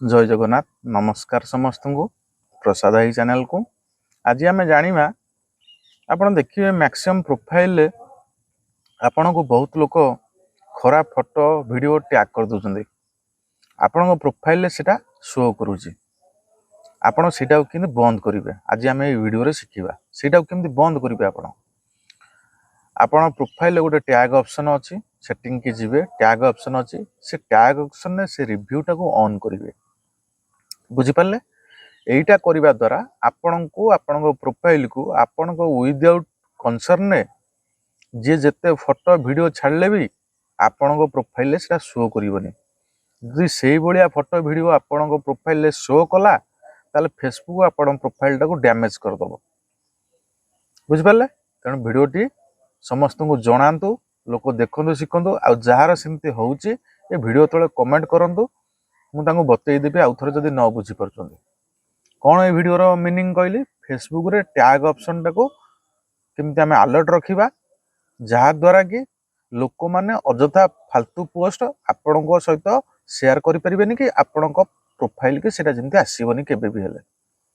जय जगन्नाथ नमस्कार समस्त को प्रसाद भाई चैनल को आज आम जाना आपड़ देखिए मैक्सिमम प्रोफाइल आपण को बहुत लोग खराब फोटो वीडियो टैग कर दूसरे आपण प्रोफाइल से शो करुच्ची आपड़ से बंद करेंगे। आज आम वीडियो शिखा से बंद करेंगे। आपण प्रोफाइल गोटे टैग ऑप्शन अच्छी सेटिंग की जीवे टैग ऑप्शन अच्छी से टैग ऑप्शन में से रिव्यूटा को ऑन करेंगे। बुझिपारे यहीटा करने द्वारा आपण को आपण प्रोफाइल को आपण विदाउट कंसर्न जी जिते फोटो वीडियो छाड़ले भी आपण प्रोफाइल से शो करनी। यदि से भाया फोटो वीडियो आपण प्रोफाइल शो कला ताले फेसबुक आपण प्रोफाइल टाको डैमेज करदब। बुझिपारे तेणु वीडियोटी समस्त को जनातु लोक देखु शिखु आ जार सेमती होउची ए वीडियो तले कमेंट करंतु मुझे बतईदेवी आउ थे जब न बुझीपार कौन ये वीडियोर मीनिंग कहली फेसबुक रे टैग ऑप्शन टाको केमती आम अलर्ट रखा जहाद्वारा कि लोक मैंने अजथा फालतू पोस्ट आपण सहित शेयर करें कि आपण प्रोफाइल की जमी आसबनी केबे भी हेले।